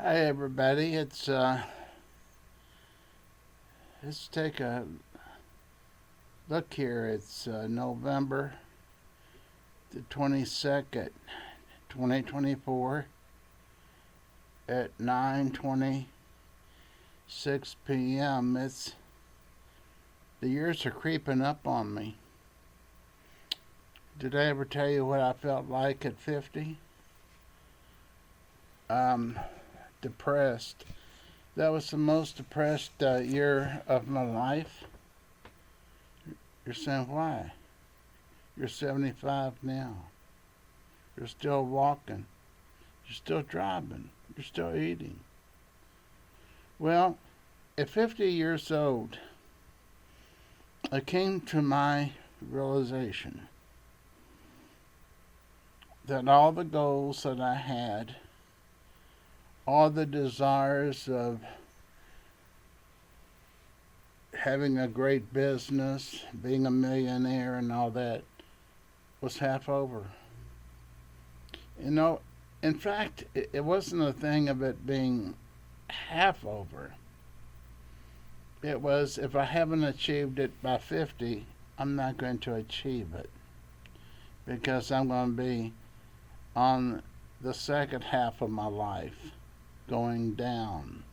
Hi everybody. Let's take a look here. It's November the 22nd, 2024 at 9:26 p.m. It's the years are creeping up on me. Did I ever tell you what I felt like at 50? Um, Depressed. That was the most depressed year of my life. You're saying why? You're 75 now. You're still walking. You're still driving. You're still eating. Well, at 50 years old, I came to my realization that all the goals that I had, all the desires of having a great business, being a millionaire, and all that was half over. You know, in fact, it wasn't a thing of it being half over. It was if I haven't achieved it by 50, I'm not going to achieve it because I'm going to be on the second half of my life going down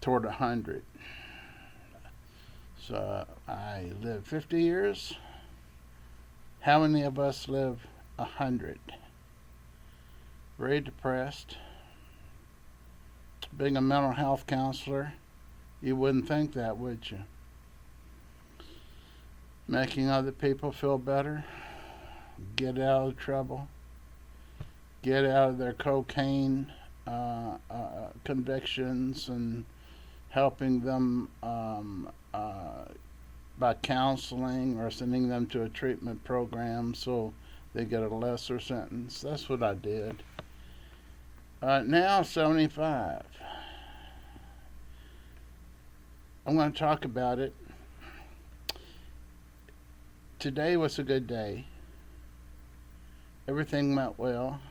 toward 100. So I lived 50 years. How many of us live 100? Very depressed. Being a mental health counselor, you wouldn't think that, would you? Making other people feel better, get out of trouble, get out of their cocaine convictions, and helping them by counseling or sending them to a treatment program so they get a lesser sentence. That's what I did. Now 75. I'm going to talk about it. Today was a good day. Everything went well.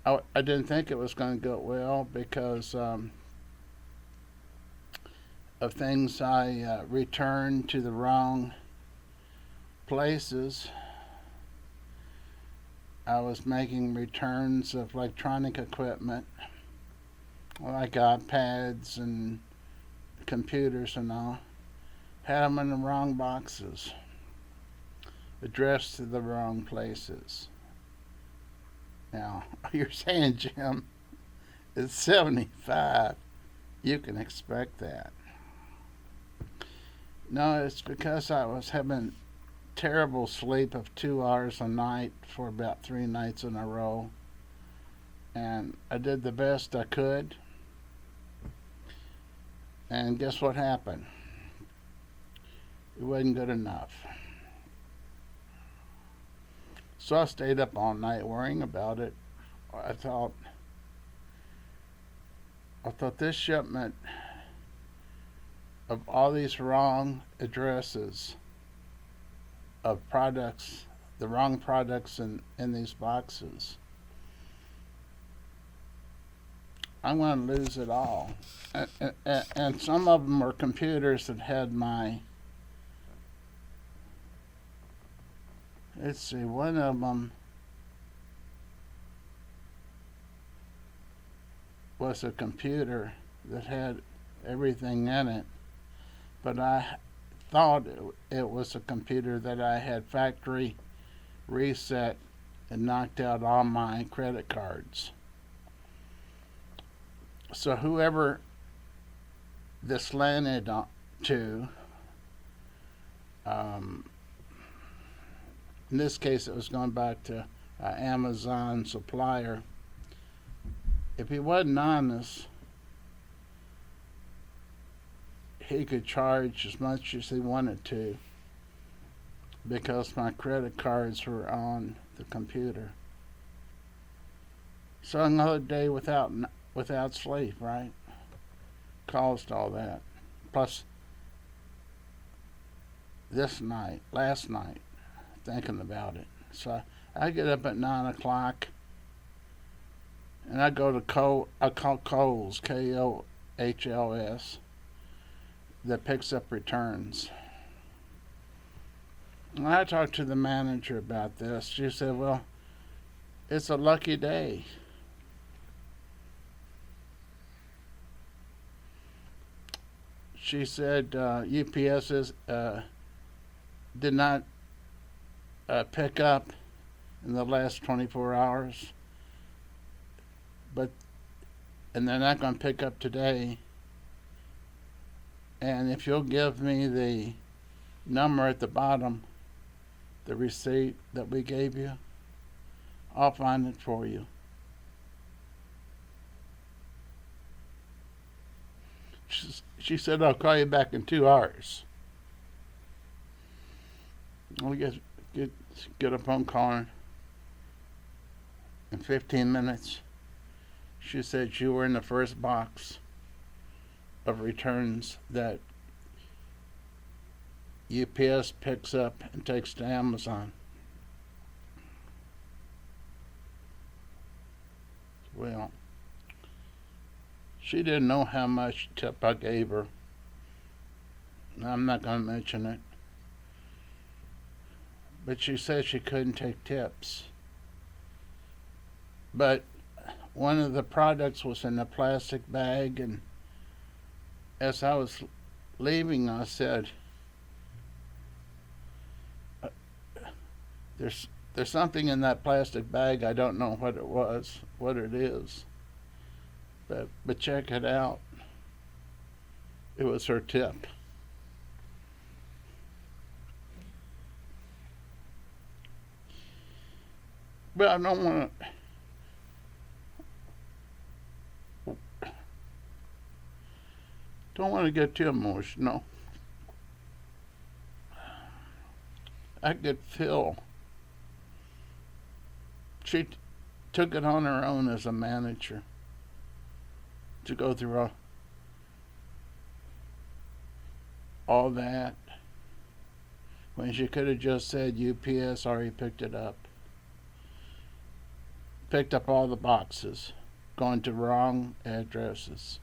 I didn't think it was going to go well because of things. I returned to the wrong places. I was making returns of electronic equipment like iPads and computers and all. Had them in the wrong boxes, addressed to the wrong places. Now, you're saying, Jim, it's 75. You can expect that. No, it's because I was having terrible sleep of 2 hours a night for about 3 nights in a row. And I did the best I could. And guess what happened? It wasn't good enough. So I stayed up all night worrying about it. I thought this shipment of all these wrong addresses of products, the wrong products in these boxes, I'm going to lose it all. And some of them were computers that had my, let's see, one of them was a computer that had everything in it, but I thought it was a computer that I had factory reset and knocked out all my credit cards. So whoever this landed to, in this case it was going back to an Amazon supplier, if he wasn't honest, he could charge as much as he wanted to because my credit cards were on the computer. So another day without sleep, right? Caused all that. Plus last night, thinking about it. So I get up at 9 o'clock and I go to I call Kohl's, Kohls, that picks up returns. And I talked to the manager about this. She said, well, it's a lucky day. She said UPS did not pick up in the last 24 hours, and they're not going to pick up today. And if you'll give me the number at the bottom, the receipt that we gave you, I'll find it for you. She said, I'll call you back in 2 hours. I'll get a phone call in 15 minutes. She said you were in the first box of returns that UPS picks up and takes to Amazon. Well, she didn't know how much tip I gave her. I'm not going to mention it. But she said she couldn't take tips. But one of the products was in a plastic bag, and as I was leaving, I said, there's something in that plastic bag. I don't know what it is, but check it out. It was her tip. But I don't want to get too emotional. I could feel she took it on her own as a manager to go through all that when she could have just said UPS already picked it up. Picked up all the boxes, going to wrong addresses.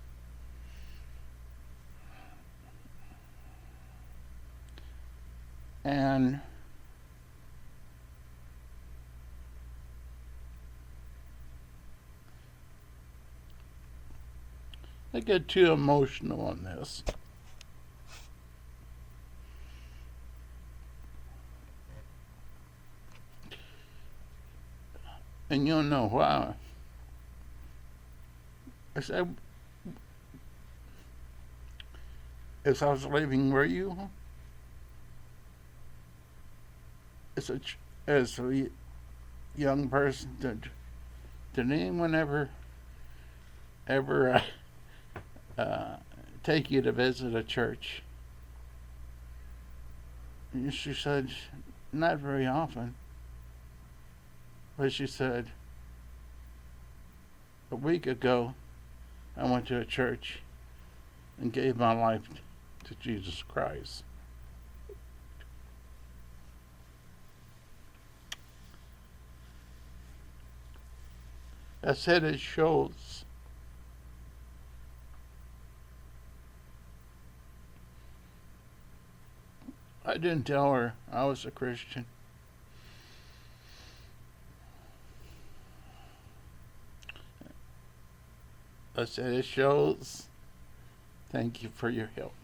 And I get too emotional on this. And you'll know why. I said, as I was leaving, were you? As a young person, did anyone ever take you to visit a church? And she said, not very often. But she said, a week ago, I went to a church and gave my life to Jesus Christ. I said it shows. I didn't tell her I was a Christian. I said it shows. Thank you for your help.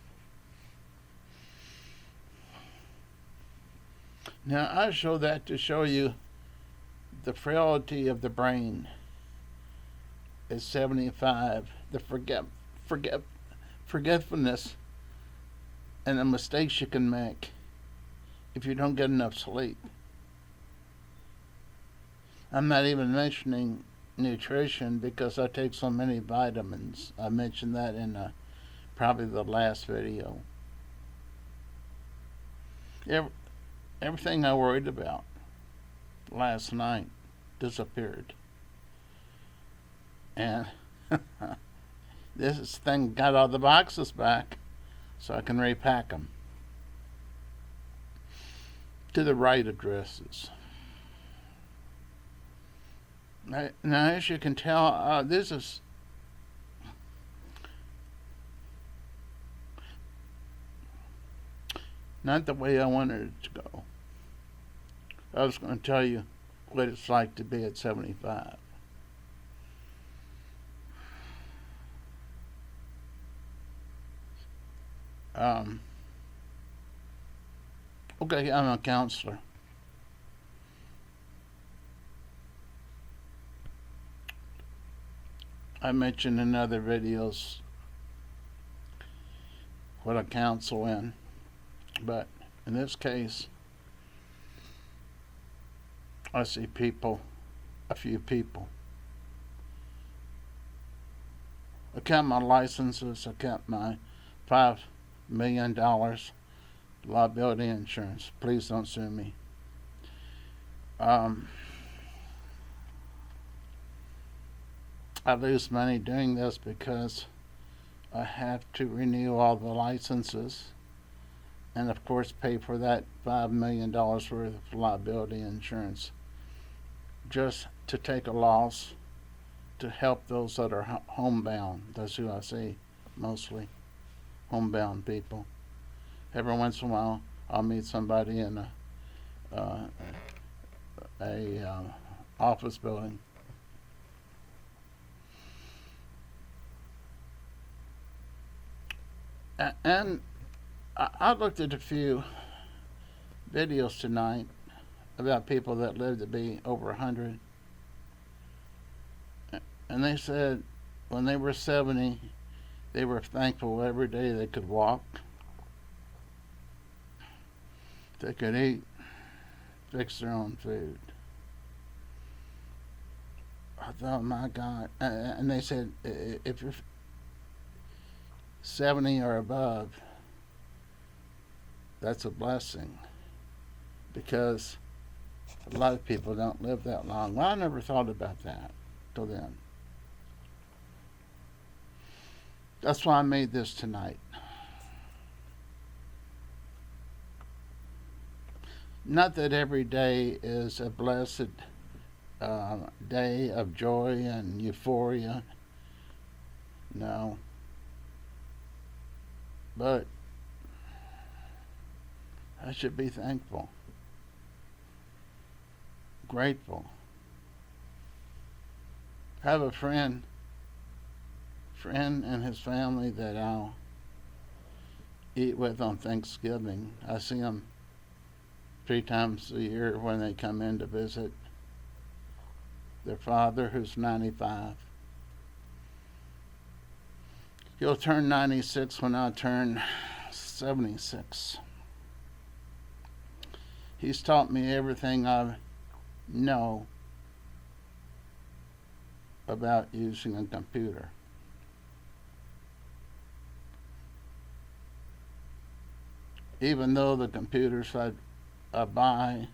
Now I show that to show you the frailty of the brain is 75. The forgetfulness and the mistakes you can make if you don't get enough sleep. I'm not even mentioning nutrition because I take so many vitamins. I mentioned that in probably the last video. Everything I worried about last night disappeared. And this thing got all the boxes back so I can repack them to the right addresses. Now, as you can tell, this is not the way I wanted it to go. I was going to tell you what it's like to be at 75. Um, okay, I'm a counselor. I mentioned in other videos what I counsel in, but in this case, I see people, a few people. I kept my licenses, I kept my $5 million liability insurance. Please don't sue me. I lose money doing this because I have to renew all the licenses and, of course, pay for that $5 million worth of liability insurance just to take a loss to help those that are homebound. That's who I see mostly, homebound people. Every once in a while, I'll meet somebody in a office building. And I looked at a few videos tonight about people that live to be over 100. And they said when they were 70, they were thankful every day they could walk, they could eat, fix their own food. I thought, my God. And they said if you're 70 or above, that's a blessing because a lot of people don't live that long. Well, I never thought about that till then. That's why I made this tonight. Not that every day is a blessed day of joy and euphoria. No. But I should be thankful, grateful. I have a friend and his family that I'll eat with on Thanksgiving. I see them 3 times a year when they come in to visit their father, who's 95. He'll turn 96 when I turn 76. He's taught me everything I know about using a computer. Even though the computers I buy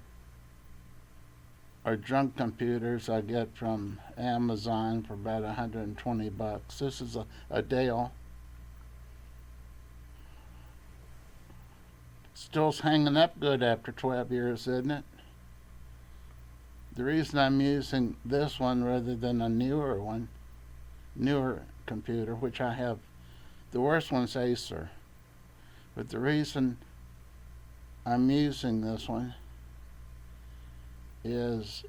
are junk computers I get from Amazon for about $120. This is a Dell. Still's hanging up good after 12 years, isn't it? The reason I'm using this one rather than a newer computer, which I have, the worst one's Acer. But the reason I'm using this one is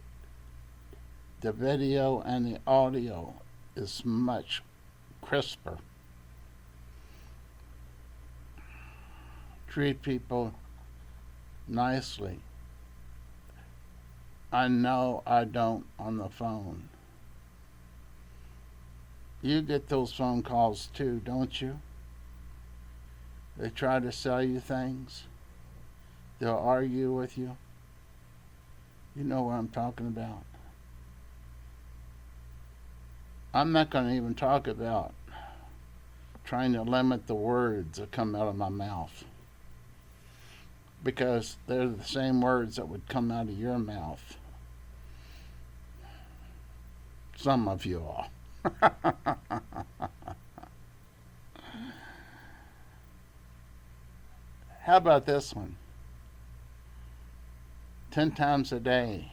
the video and the audio is much crisper. Treat people nicely. I know I don't on the phone. You get those phone calls too, don't you? They try to sell you things. They'll argue with you. You know what I'm talking about. I'm not going to even talk about trying to limit the words that come out of my mouth, because they're the same words that would come out of your mouth. Some of you all. How about this one? 10 times a day.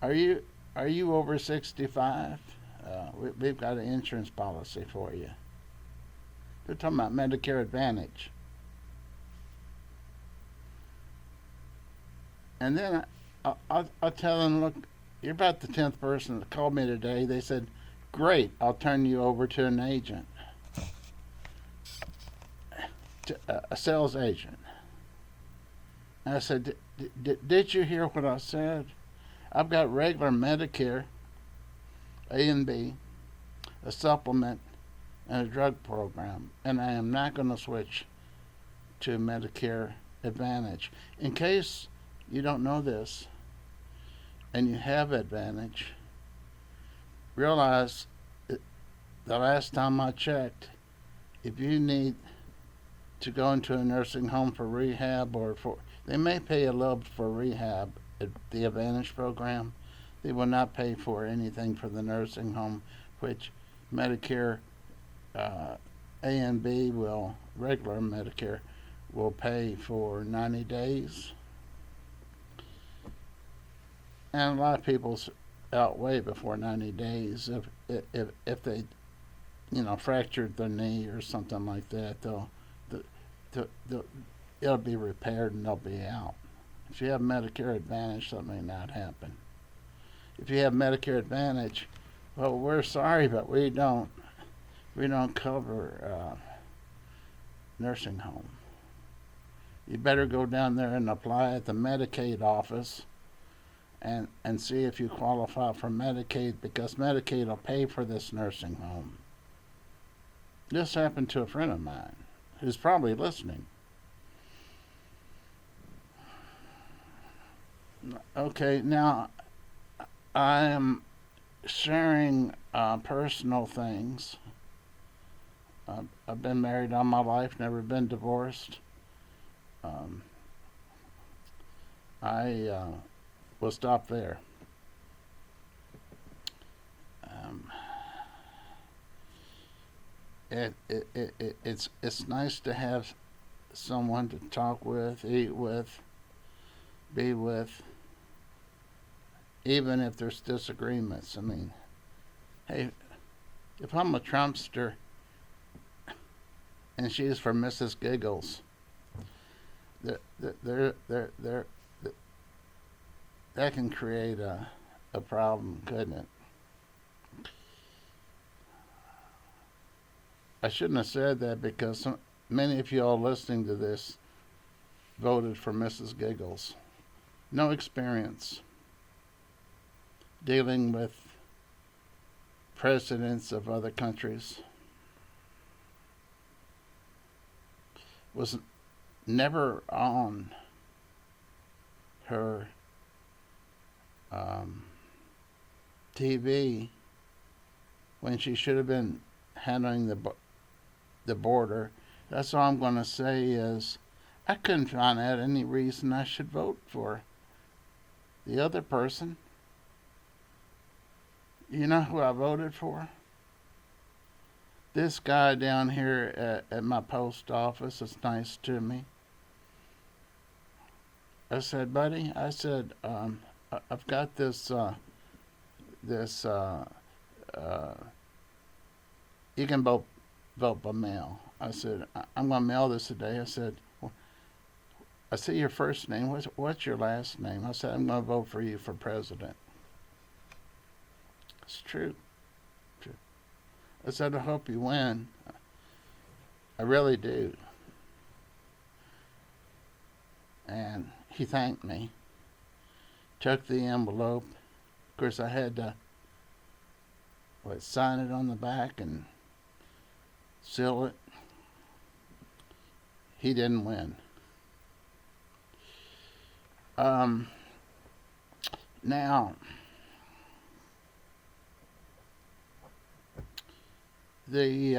Are you Are you over 65? We've got an insurance policy for you. They're talking about Medicare Advantage. And then I'll tell them, look, you're about the 10th person that called me today. They said, great, I'll turn you over to an agent, a sales agent. And I said, did you hear what I said? I've got regular Medicare, A and B, a supplement, and a drug program, and I am not going to switch to Medicare Advantage. In case you don't know this and you have Advantage, realize that the last time I checked, if you need to go into a nursing home for rehab they may pay a little for rehab at the Advantage program. They will not pay for anything for the nursing home, which Medicare A and B regular Medicare will pay for 90 days. And a lot of people out way before 90 days. If they, fractured their knee or something like that, it'll be repaired and they'll be out. If you have Medicare Advantage, that may not happen. If you have Medicare Advantage, well, we're sorry, but we don't cover nursing home. You better go down there and apply at the Medicaid office and see if you qualify for Medicaid, because Medicaid will pay for this nursing home. This happened to a friend of mine who's probably listening. Okay, now I am sharing personal things. I've been married all my life, never been divorced. I will stop there. It's nice to have someone to talk with, eat with, be with, even if there's disagreements. I mean, hey, if I'm a Trumpster and she's for Mrs. Giggles, that can create a problem, couldn't it? I shouldn't have said that, because many of you all listening to this voted for Mrs. Giggles. No experience dealing with presidents of other countries. Was never on her TV when she should have been handling the border. That's all I'm going to say is I couldn't find out any reason I should vote for the other person. You know who I voted for? This guy down here at my post office is nice to me. I said, buddy, I've got this, you can vote by mail. I said, I'm going to mail this today. I said, I see your first name. What's your last name? I said, I'm going to vote for you for president. It's true. I said, I hope you win. I really do. And he thanked me. Took the envelope. Of course, I had to sign it on the back and seal it. He didn't win. Now, the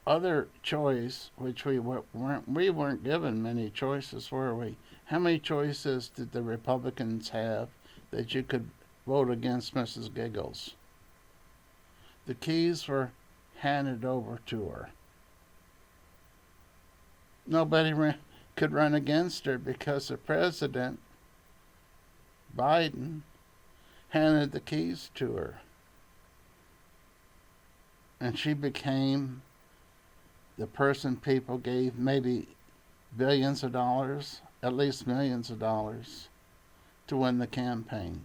other choice, which we weren't given many choices, were we? How many choices did the Republicans have that you could vote against Mrs. Giggles? The keys were handed over to her. Nobody could run against her because the president, Biden, handed the keys to her. And she became the person people gave maybe billions of dollars, at least millions of dollars, to win the campaign.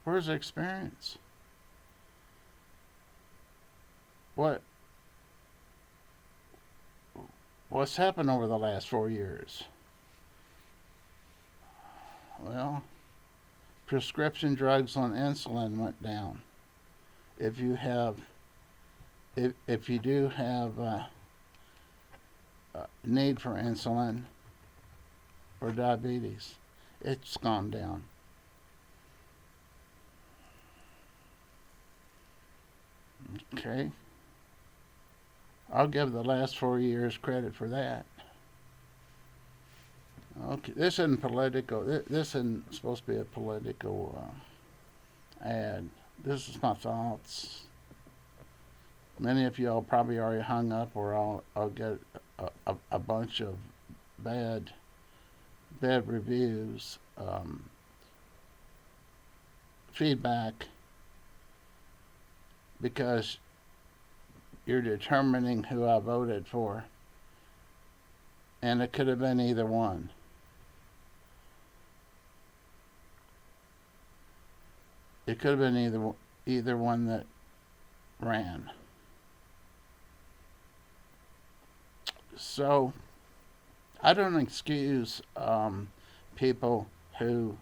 Where's the experience? What's happened over the last 4 years? Well, prescription drugs on insulin went down. If you do have need for insulin for diabetes, it's gone down. Okay. I'll give the last 4 years credit for that. Okay, this isn't political. This isn't supposed to be a political ad. This is my thoughts. Many of y'all probably already hung up, or I'll get a bunch of bad reviews, feedback, because you're determining who I voted for, and it could have been either one. It could have been either one that ran. So I don't excuse people who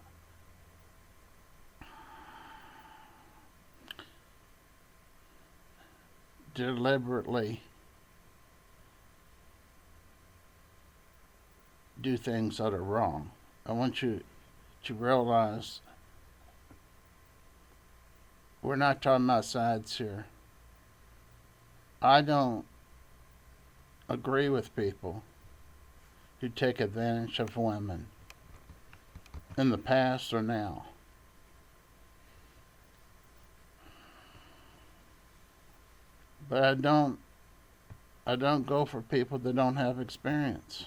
deliberately do things that are wrong. I want you to realize we're not talking about sides here. I don't agree with people who take advantage of women in the past or now. But I don't go for people that don't have experience.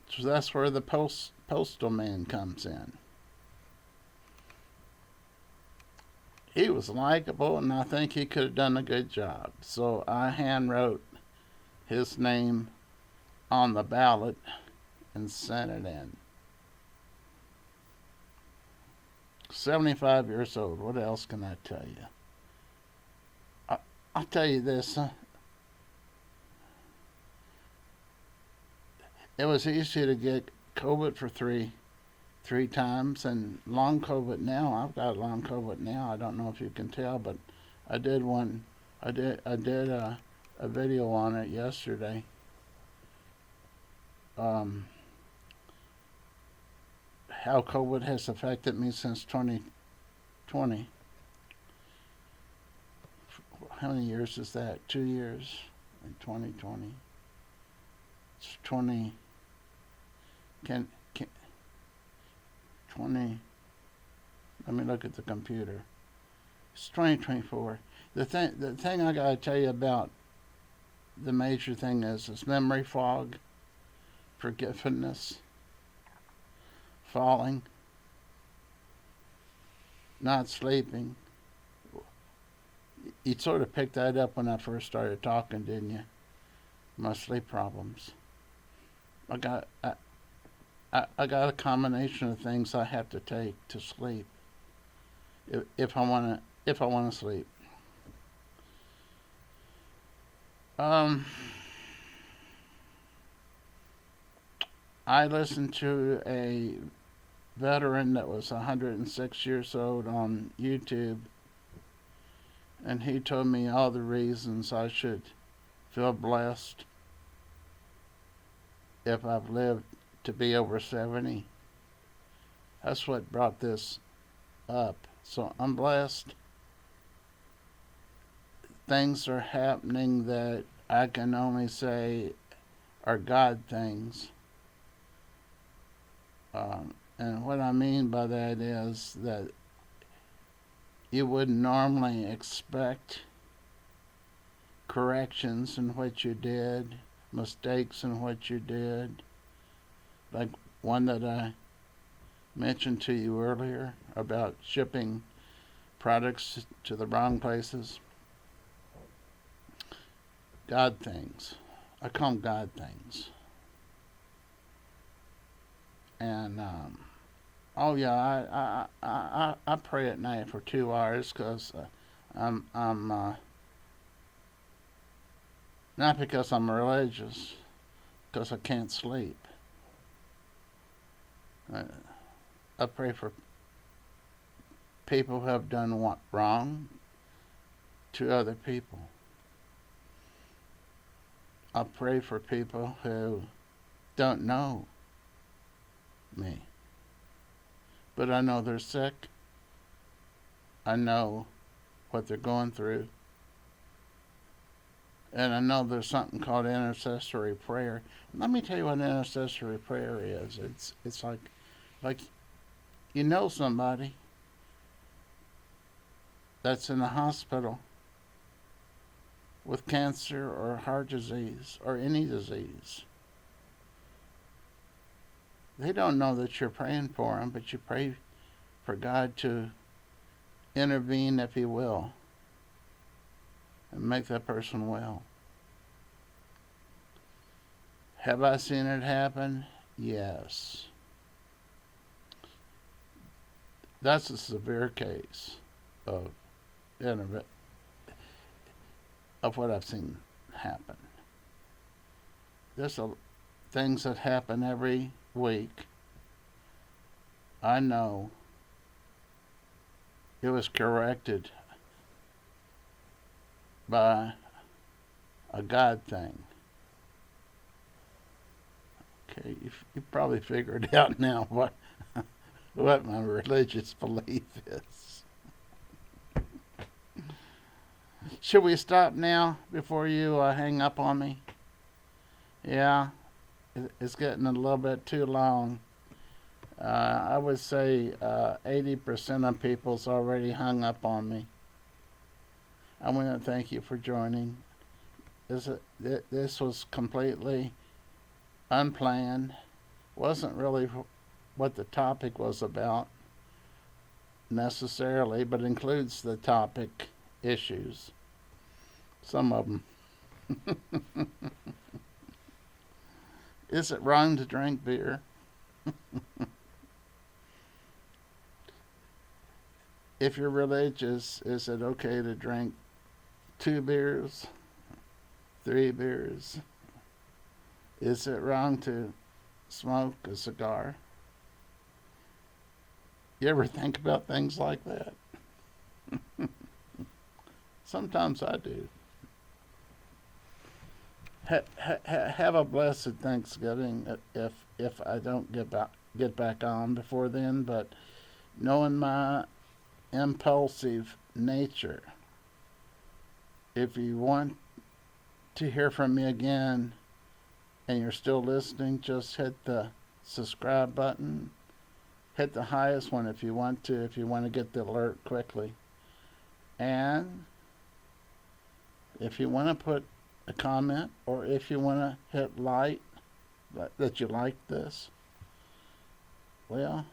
So that's where the postal man comes in. He was likable, and I think he could have done a good job. So I hand wrote his name on the ballot and sent it in. 75 years old. What else can I tell you? I'll tell you this. It was easy to get COVID for three times, and long COVID now. I've got long COVID now. I don't know if you can tell, but I did a video on it yesterday. How COVID has affected me since 2020. How many years is that? 2 years in 2020. It's 20. 20. Let me look at the computer. It's 2024. The thing I gotta tell you about the major thing is memory fog, forgetfulness, falling, not sleeping. You sort of picked that up when I first started talking, didn't you? My sleep problems. I got a combination of things I have to take to sleep if I want to sleep. I listened to a veteran that was 106 years old on YouTube, and he told me all the reasons I should feel blessed if I've lived to be over 70. That's what brought this up. So I'm blessed. Things are happening that I can only say are God things. And what I mean by that is that you wouldn't normally expect corrections in what you did mistakes in what you did, like one that I mentioned to you earlier about shipping products to the wrong places. God things. I call them God things. And oh yeah, I pray at night for 2 hours because I'm not because I'm religious, because I can't sleep. I pray for people who have done what wrong to other people. I pray for people who don't know me, but I know they're sick. I know what they're going through. And I know there's something called intercessory prayer. Let me tell you what intercessory prayer is. It's like you know somebody that's in the hospital with cancer or heart disease or any disease. They don't know that you're praying for them, but you pray for God to intervene, if He will, and make that person well. Have I seen it happen? Yes. That's a severe case of what I've seen happen. There's things that happen every week. I know it was corrected by a God thing. Okay, you probably figured out now what my religious belief is. Should we stop now before you hang up on me? Yeah, it's getting a little bit too long. I would say 80% of people's already hung up on me. I want to thank you for joining. This was completely unplanned. Wasn't really what the topic was about necessarily, but includes the topic issues. Some of them. Is it wrong to drink beer? If you're religious, is it okay to drink 2 beers, 3 beers? Is it wrong to smoke a cigar? You ever think about things like that? Sometimes I do. Have a blessed Thanksgiving if I don't get back on before then, but knowing my impulsive nature, if you want to hear from me again and you're still listening, just hit the subscribe button. Hit the highest one if you want to get the alert quickly. And if you want to put a comment, or if you want to hit like that you like this, well,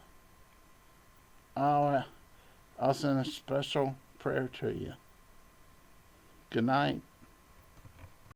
I'll send a special prayer to you. Good night.